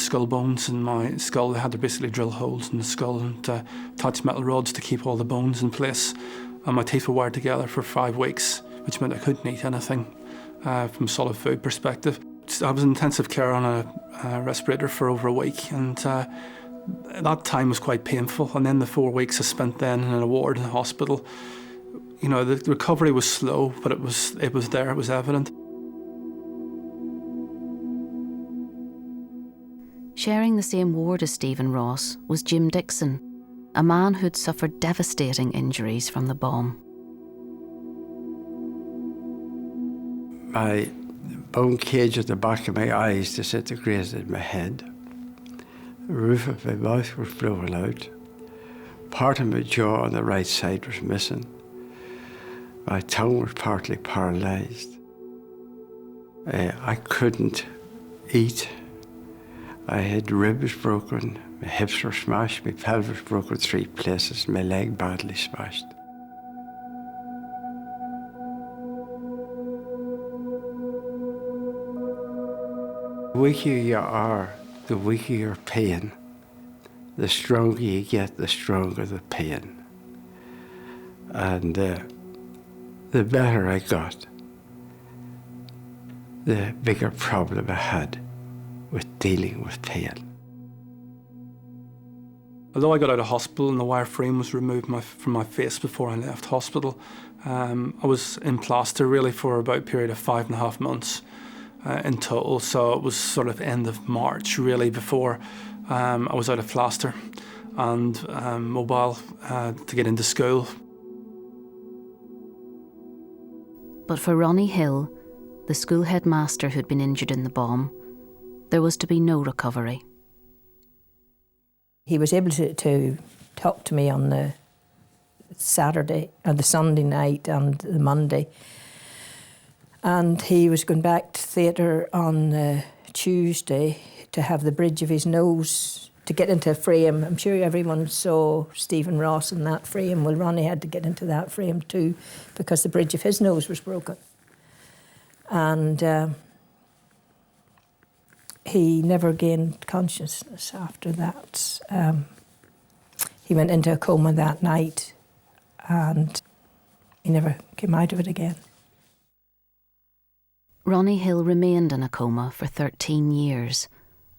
skull bones in my skull. They had to basically drill holes in the skull and attach metal rods to keep all the bones in place. And my teeth were wired together for 5 weeks, which meant I couldn't eat anything from a solid food perspective. I was in intensive care on a respirator for over a week, and that time was quite painful. And then the 4 weeks I spent then in a ward in the hospital, you know, the recovery was slow, but it was there, it was evident. Sharing the same ward as Stephen Ross was Jim Dixon, a man who'd suffered devastating injuries from the bomb. My bone cage at the back of my eyes disintegrated in my head. The roof of my mouth was blown out. Part of my jaw on the right side was missing. My tongue was partly paralysed. I couldn't eat. I had ribs broken, my hips were smashed, my pelvis broken 3 places, my leg badly smashed. The weaker you are, the weaker your pain. The stronger you get, the stronger the pain. And the better I got, the bigger problem I had with dealing with pain. Although I got out of hospital and the wire frame was removed from my face before I left hospital, I was in plaster really for about a period of 5.5 months in total. So it was sort of end of March really before I was out of plaster and mobile to get into school. But for Ronnie Hill, the school headmaster who'd been injured in the bomb, there was to be no recovery. He was able to talk to me on the Saturday, or the Sunday night and the Monday. And he was going back to theatre on the Tuesday to have the bridge of his nose to get into a frame. I'm sure everyone saw Stephen Ross in that frame. Well, Ronnie had to get into that frame too because the bridge of his nose was broken. And he never gained consciousness after that. He went into a coma that night and he never came out of it again. Ronnie Hill remained in a coma for 13 years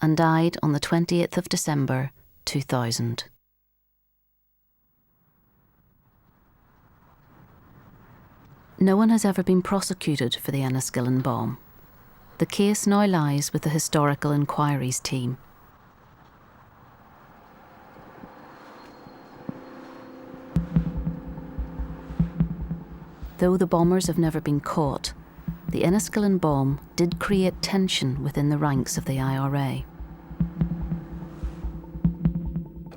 and died on the 28th of December 2000. No one has ever been prosecuted for the Enniskillen bomb. The case now lies with the Historical Inquiries team. Though the bombers have never been caught, the Enniskillen bomb did create tension within the ranks of the IRA.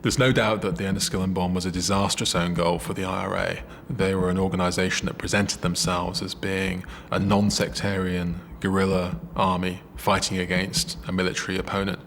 There's no doubt that the Enniskillen bomb was a disastrous own goal for the IRA. They were an organisation that presented themselves as being a non-sectarian guerrilla army fighting against a military opponent.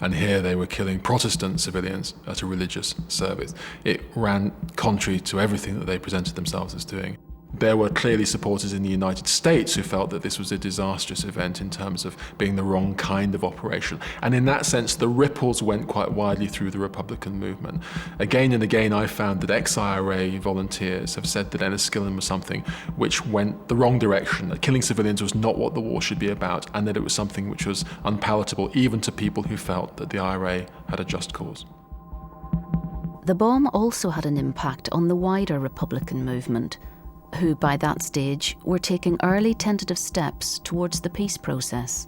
And here they were killing Protestant civilians at a religious service. It ran contrary to everything that they presented themselves as doing. There were clearly supporters in the United States who felt that this was a disastrous event in terms of being the wrong kind of operation. And in that sense, the ripples went quite widely through the Republican movement. Again and again, I found that ex-IRA volunteers have said that Enniskillen was something which went the wrong direction, that killing civilians was not what the war should be about, and that it was something which was unpalatable even to people who felt that the IRA had a just cause. The bomb also had an impact on the wider Republican movement, who by that stage were taking early tentative steps towards the peace process.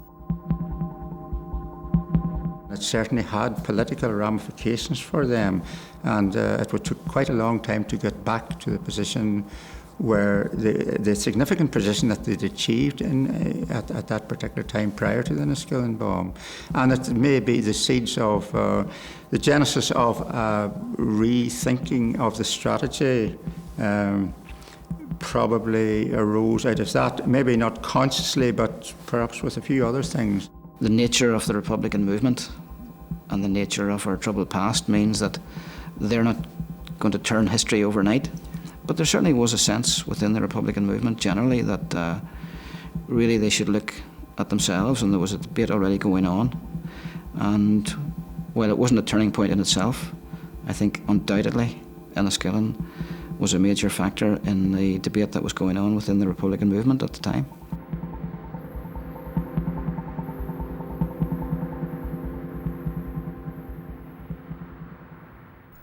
It certainly had political ramifications for them, and it took quite a long time to get back to the position where the significant position that they'd achieved at that particular time prior to the Enniskillen bomb. And it may be the seeds of the genesis of rethinking of the strategy probably arose out of that, maybe not consciously, but perhaps with a few other things. The nature of the Republican movement and the nature of our troubled past means that they're not going to turn history overnight. But there certainly was a sense within the Republican movement generally that really they should look at themselves, and there was a debate already going on. And while it wasn't a turning point in itself, I think undoubtedly Enniskillen was a major factor in the debate that was going on within the Republican movement at the time.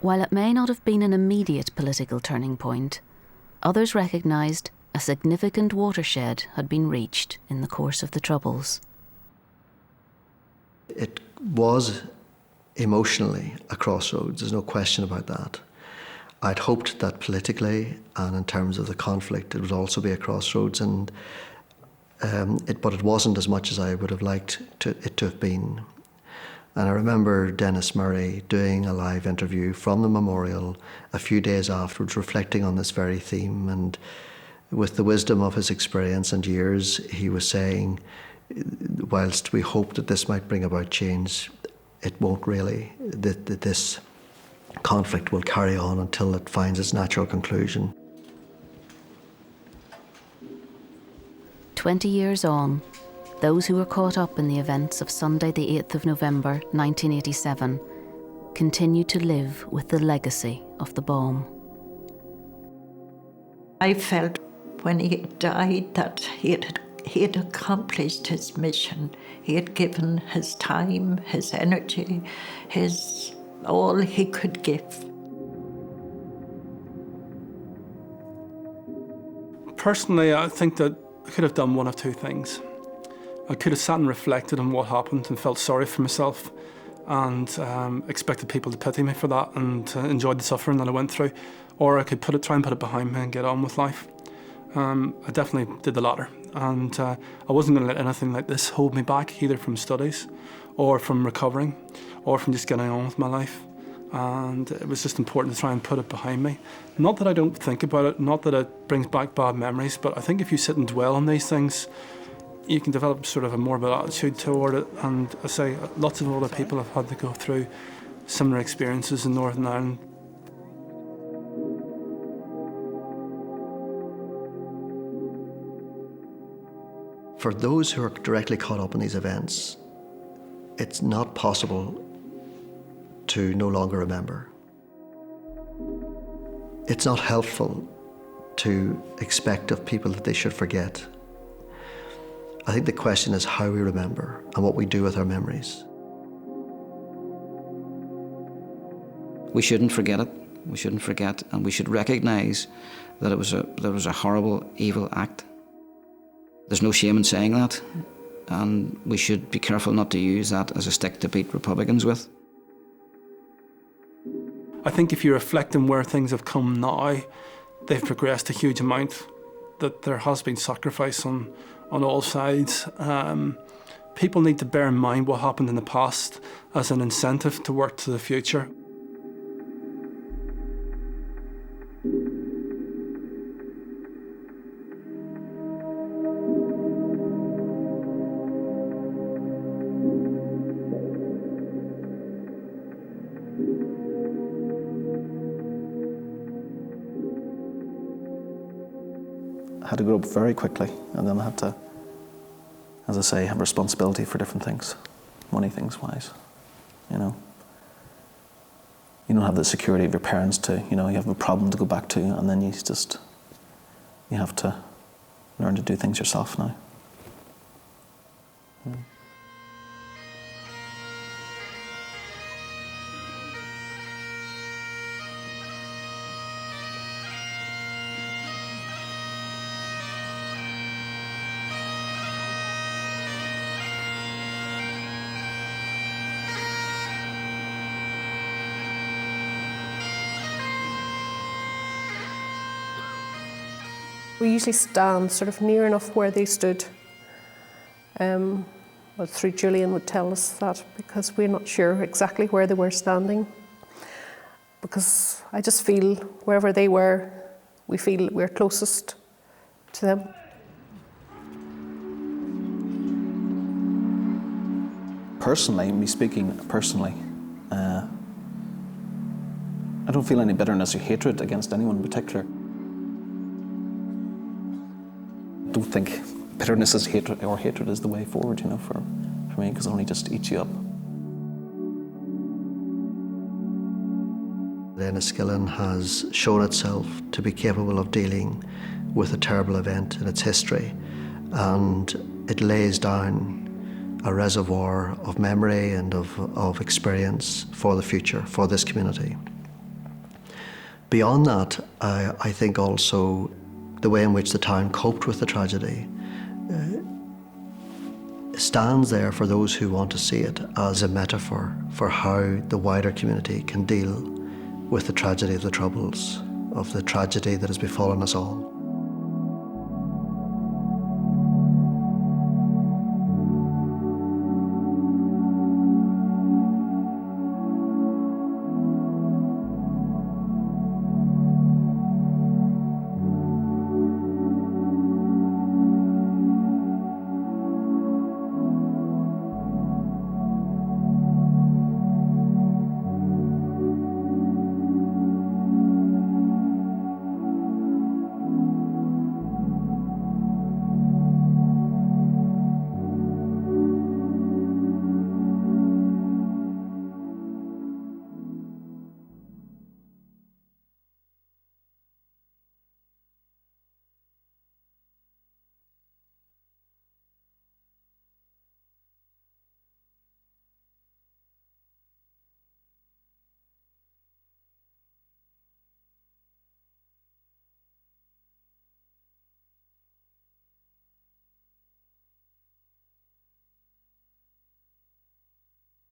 While it may not have been an immediate political turning point, others recognised a significant watershed had been reached in the course of the Troubles. It was emotionally a crossroads, there's no question about that. I'd hoped that politically and in terms of the conflict it would also be a crossroads, and but it wasn't as much as I would have liked it to have been. And I remember Dennis Murray doing a live interview from the memorial a few days afterwards, reflecting on this very theme, and with the wisdom of his experience and years, he was saying, whilst we hope that this might bring about change, it won't really. That this conflict will carry on until it finds its natural conclusion. 20 years on, those who were caught up in the events of Sunday the 8th of November 1987 continue to live with the legacy of the bomb. I felt when he died that he had accomplished his mission. He had given his time, his energy, his all he could give. Personally, I think that I could have done one of two things. I could have sat and reflected on what happened and felt sorry for myself and expected people to pity me for that and enjoyed the suffering that I went through. Or I could try and put it behind me and get on with life. I definitely did the latter. And I wasn't going to let anything like this hold me back, either from studies or from recovering or from just getting on with my life. And it was just important to try and put it behind me. Not that I don't think about it, not that it brings back bad memories, but I think if you sit and dwell on these things, you can develop sort of a morbid attitude toward it. And I say lots of older people have had to go through similar experiences in Northern Ireland. For those who are directly caught up in these events, it's not possible to no longer remember. It's not helpful to expect of people that they should forget. I think the question is how we remember and what we do with our memories. We shouldn't forget it. We shouldn't forget, and we should recognise that it was a horrible, evil act. There's no shame in saying that, and we should be careful not to use that as a stick to beat Republicans with. I think if you reflect on where things have come now, they've progressed a huge amount, that there has been sacrifice on all sides. People need to bear in mind what happened in the past as an incentive to work to the future. I had to grow up very quickly, and then I had to, as I say, have responsibility for different things, money things wise, you know. You don't have the security of your parents to, you have a problem to go back to, and then you have to learn to do things yourself now. Yeah. We usually stand sort of near enough where they stood. But through Julian would tell us that, because we're not sure exactly where they were standing. Because I just feel wherever they were, we feel we're closest to them. Personally, me speaking personally, I don't feel any bitterness or hatred against anyone in particular. I don't think bitterness is hatred, or hatred is the way forward, for me, because it only just eats you up. Enniskillen has shown itself to be capable of dealing with a terrible event in its history, and it lays down a reservoir of memory and of experience for the future, for this community. Beyond that, I think also the way in which the town coped with the tragedy stands there for those who want to see it as a metaphor for how the wider community can deal with the tragedy of the Troubles, of the tragedy that has befallen us all.